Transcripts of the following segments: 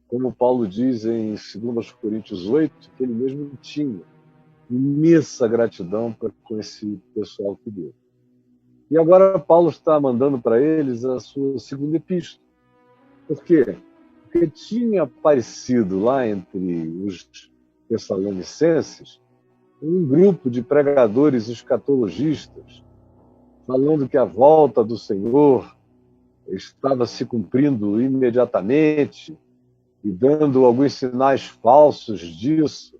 como Paulo diz em 2 Coríntios 8, que ele mesmo tinha imensa gratidão com esse pessoal que deu. E agora Paulo está mandando para eles a sua segunda epístola. Por quê? Porque tinha aparecido lá entre os tessalonicenses um grupo de pregadores escatologistas falando que a volta do Senhor estava se cumprindo imediatamente e dando alguns sinais falsos disso.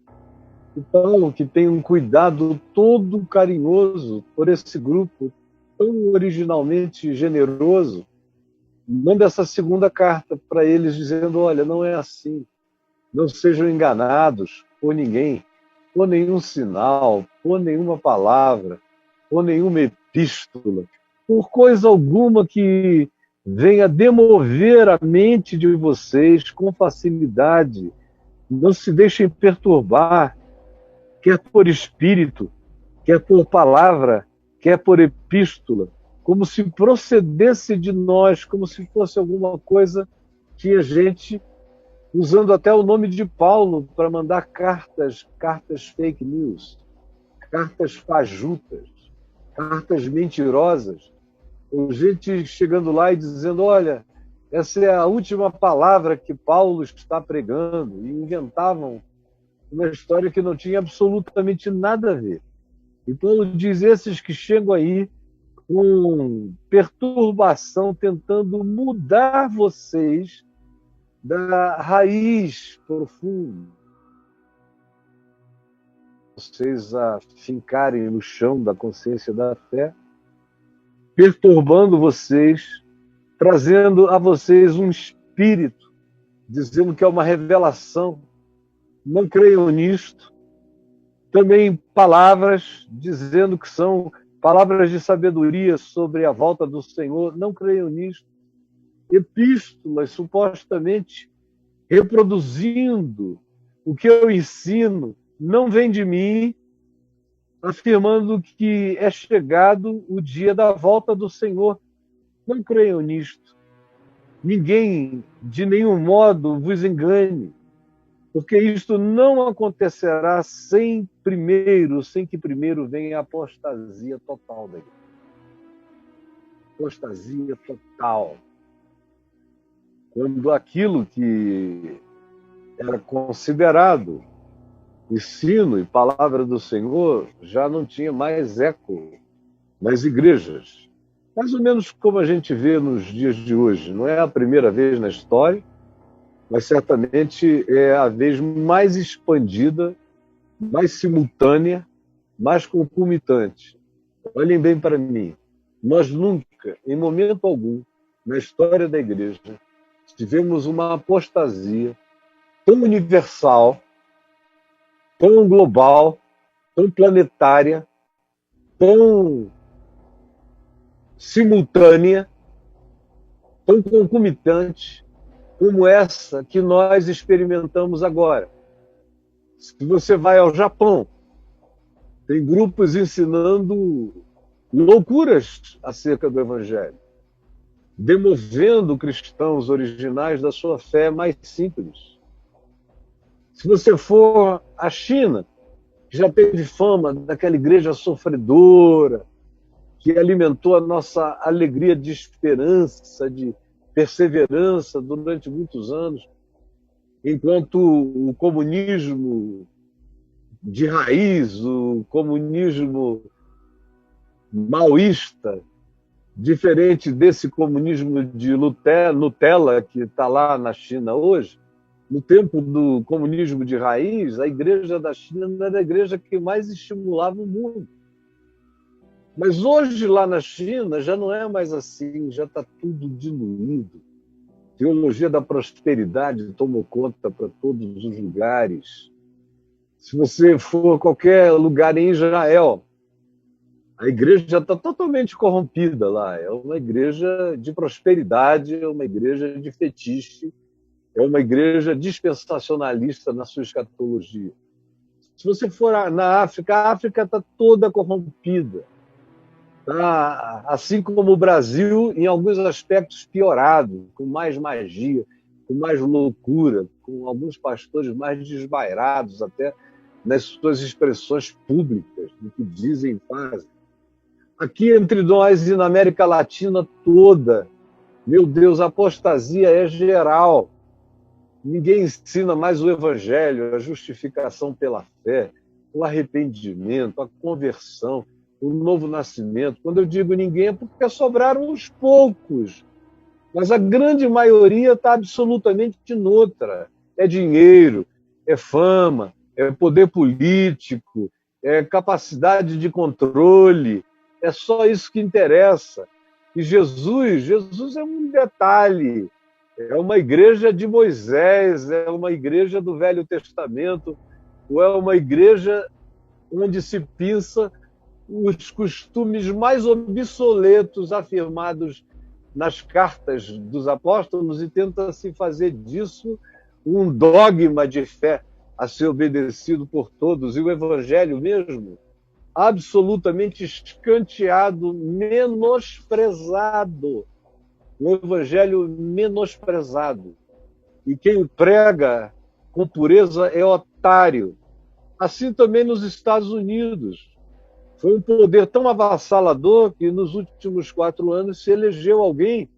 Então, que tem um cuidado todo carinhoso por esse grupo tão originalmente generoso, manda essa segunda carta para eles dizendo, olha, não é assim, não sejam enganados por ninguém, por nenhum sinal, por nenhuma palavra, por nenhuma epístola, por coisa alguma que venha demover a mente de vocês com facilidade. Não se deixem perturbar, quer por espírito, quer por palavra, quer por epístola, como se procedesse de nós, como se fosse alguma coisa que a gente, usando até o nome de Paulo para mandar cartas fake news, cartas fajutas, cartas mentirosas, ou gente chegando lá e dizendo, olha, essa é a última palavra que Paulo está pregando, e inventavam uma história que não tinha absolutamente nada a ver. E Paulo diz, esses que chegam aí com perturbação, tentando mudar vocês da raiz profunda, vocês a fincarem no chão da consciência da fé, perturbando vocês, trazendo a vocês um espírito, dizendo que é uma revelação. Não creiam nisto. Também palavras dizendo que são palavras de sabedoria sobre a volta do Senhor. Não creiam nisto. Epístolas supostamente reproduzindo o que eu ensino, não vem de mim, afirmando que é chegado o dia da volta do Senhor. Não creiam nisto. Ninguém, de nenhum modo, vos engane, porque isto não acontecerá sem que primeiro venha a apostasia total da igreja. Apostasia total. Quando aquilo que era considerado ensino e palavra do Senhor já não tinha mais eco nas igrejas. Mais ou menos como a gente vê nos dias de hoje. Não é a primeira vez na história, mas certamente é a vez mais expandida, mais simultânea, mais concomitante. Olhem bem para mim. Nós nunca, em momento algum, na história da igreja, tivemos uma apostasia tão universal, tão global, tão planetária, tão simultânea, tão concomitante, como essa que nós experimentamos agora. Se você vai ao Japão, tem grupos ensinando loucuras acerca do Evangelho, demovendo cristãos originais da sua fé mais simples. Se você for à China, que já teve fama daquela igreja sofredora, que alimentou a nossa alegria de esperança, de perseverança durante muitos anos, enquanto o comunismo de raiz, o comunismo maoísta, diferente desse comunismo de Nutella que está lá na China hoje, no tempo do comunismo de raiz, a igreja da China era a igreja que mais estimulava o mundo. Mas hoje, lá na China, já não é mais assim, já está tudo diluído. A teologia da prosperidade tomou conta para todos os lugares. Se você for a qualquer lugar em Israel, a igreja já está totalmente corrompida lá. É uma igreja de prosperidade, é uma igreja de fetiche, é uma igreja dispensacionalista na sua escatologia. Se você for na África, a África está toda corrompida. Tá, assim como o Brasil, em alguns aspectos piorado, com mais magia, com mais loucura, com alguns pastores mais desvairados até nas suas expressões públicas, no que dizem e fazem. Aqui entre nós e na América Latina toda, meu Deus, a apostasia é geral. Ninguém ensina mais o evangelho, a justificação pela fé, o arrependimento, a conversão, o novo nascimento. Quando eu digo ninguém é porque sobraram uns poucos, mas a grande maioria está absolutamente noutra. É dinheiro, é fama, é poder político, é capacidade de controle, é só isso que interessa. E Jesus é um detalhe, é uma igreja de Moisés, é uma igreja do Velho Testamento, ou é uma igreja onde se pensa os costumes mais obsoletos afirmados nas cartas dos apóstolos e tenta-se fazer disso um dogma de fé a ser obedecido por todos. E o evangelho mesmo, absolutamente escanteado, menosprezado. O evangelho menosprezado. E quem o prega com pureza é otário. Assim também nos Estados Unidos. Foi um poder tão avassalador que nos últimos 4 anos se elegeu alguém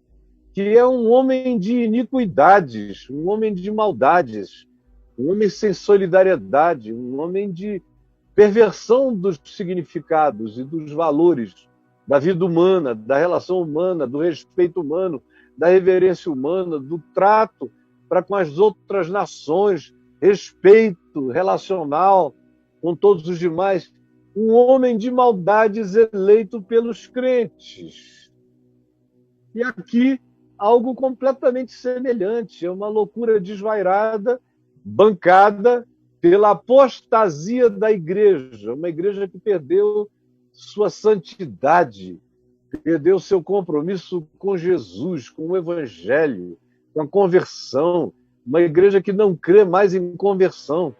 que é um homem de iniquidades, um homem de maldades, um homem sem solidariedade, um homem de perversão dos significados e dos valores da vida humana, da relação humana, do respeito humano, da reverência humana, do trato para com as outras nações, respeito relacional com todos os demais. Um homem de maldades eleito pelos crentes. E aqui, algo completamente semelhante. É uma loucura desvairada, bancada pela apostasia da igreja. Uma igreja que perdeu sua santidade, perdeu seu compromisso com Jesus, com o evangelho, com a conversão. Uma igreja que não crê mais em conversão,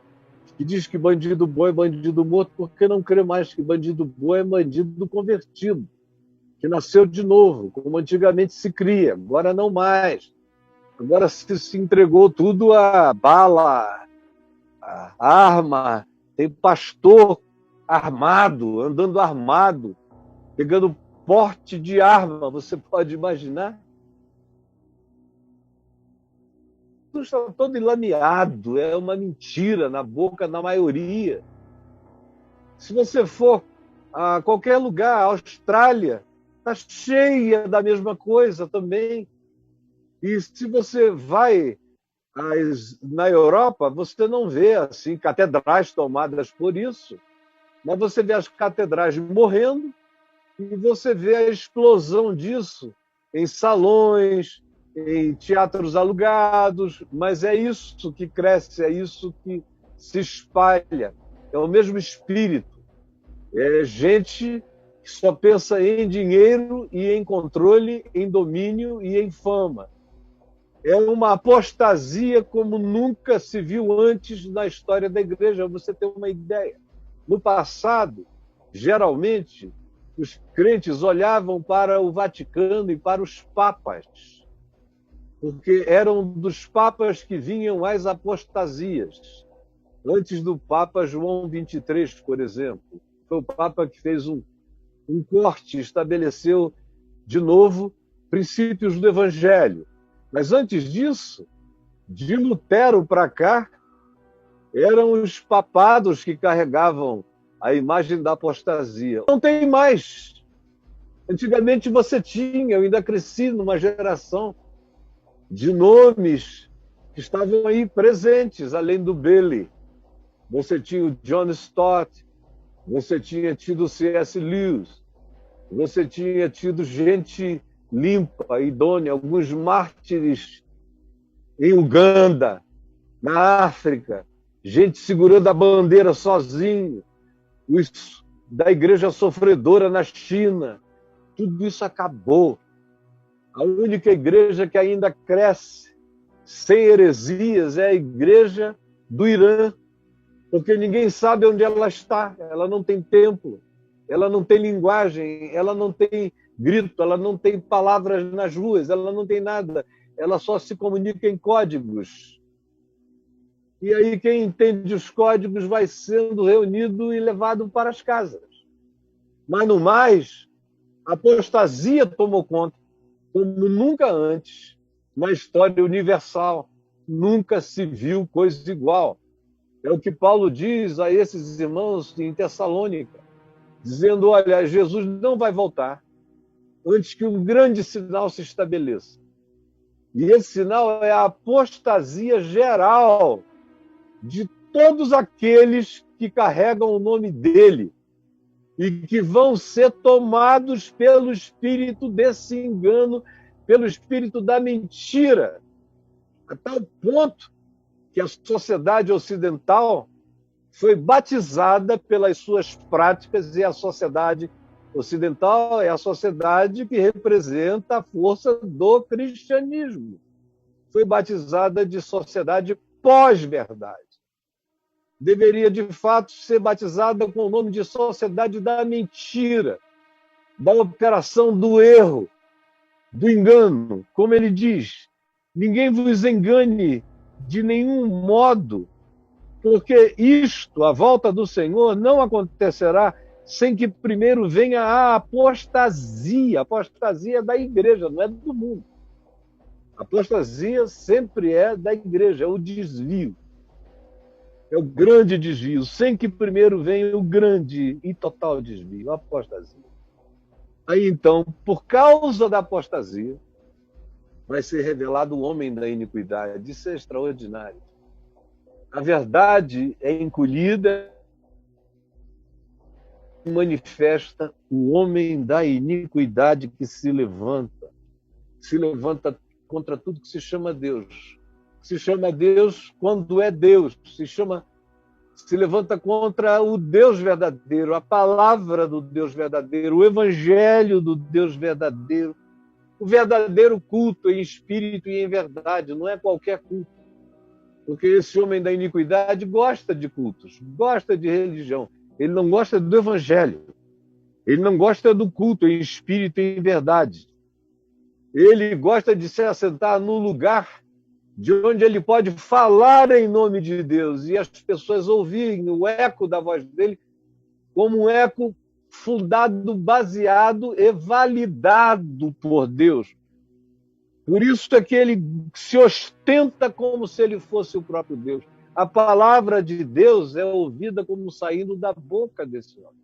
que diz que bandido bom é bandido morto, porque não crê mais que bandido bom é bandido convertido, que nasceu de novo, como antigamente se cria, agora não mais. Agora se entregou tudo a bala, a arma, tem pastor armado, andando armado, pegando porte de arma, você pode imaginar? Tudo está todo enlameado, é uma mentira na boca da maioria. Se você for a qualquer lugar, a Austrália, está cheia da mesma coisa também. E se você vai na Europa, você não vê assim catedrais tomadas por isso, mas você vê as catedrais morrendo e você vê a explosão disso em salões, em teatros alugados, mas é isso que cresce, é isso que se espalha. É o mesmo espírito. É gente que só pensa em dinheiro e em controle, em domínio e em fama. É uma apostasia como nunca se viu antes na história da igreja, você tem uma ideia. No passado, geralmente, os crentes olhavam para o Vaticano e para os papas, porque eram dos papas que vinham as apostasias. Antes do Papa João XXIII, por exemplo, foi o Papa que fez um corte, estabeleceu de novo princípios do Evangelho. Mas antes disso, de Lutero para cá, eram os papados que carregavam a imagem da apostasia. Não tem mais. Antigamente você tinha, eu ainda cresci numa geração de nomes que estavam aí presentes, além do Bailey. Você tinha o John Stott, você tinha tido o C.S. Lewis, você tinha tido gente limpa, idônea, alguns mártires em Uganda, na África, gente segurando a bandeira sozinho, os da igreja sofredora na China. Tudo isso acabou. A única igreja que ainda cresce sem heresias é a igreja do Irã, porque ninguém sabe onde ela está, ela não tem templo, ela não tem linguagem, ela não tem grito, ela não tem palavras nas ruas, ela não tem nada. ela só se comunica em códigos. E aí quem entende os códigos vai sendo reunido e levado para as casas. Mas no mais, a apostasia tomou conta, como nunca antes, na história universal. Nunca se viu coisa igual. É o que Paulo diz a esses irmãos em Tessalônica, dizendo, olha, Jesus não vai voltar antes que um grande sinal se estabeleça. E esse sinal é a apostasia geral de todos aqueles que carregam o nome dele e que vão ser tomados pelo espírito desse engano, pelo espírito da mentira, a tal ponto que a sociedade ocidental foi batizada pelas suas práticas, e a sociedade ocidental é a sociedade que representa a força do cristianismo. Foi batizada de sociedade pós-verdade. Deveria, de fato, ser batizada com o nome de sociedade da mentira, da operação do erro, do engano. Como ele diz, ninguém vos engane de nenhum modo, porque isto, a volta do Senhor, não acontecerá sem que primeiro venha a apostasia. A apostasia é da igreja, não é do mundo. A apostasia sempre é da igreja, é o desvio. É o grande desvio, sem que primeiro venha o grande e total desvio, a apostasia. Aí então, por causa da apostasia, vai ser revelado o homem da iniquidade. Isso é extraordinário. A verdade é encolhida e manifesta o homem da iniquidade que se levanta contra tudo que se chama Deus. Se chama Deus quando é Deus, se levanta contra o Deus verdadeiro, a palavra do Deus verdadeiro, o evangelho do Deus verdadeiro, o verdadeiro culto em espírito e em verdade, não é qualquer culto. Porque esse homem da iniquidade gosta de cultos, gosta de religião. Ele não gosta do evangelho. Ele não gosta do culto em espírito e em verdade. Ele gosta de se assentar no lugar de onde ele pode falar em nome de Deus e as pessoas ouvirem o eco da voz dele como um eco fundado, baseado e validado por Deus. Por isso é que ele se ostenta como se ele fosse o próprio Deus. A palavra de Deus é ouvida como saindo da boca desse homem.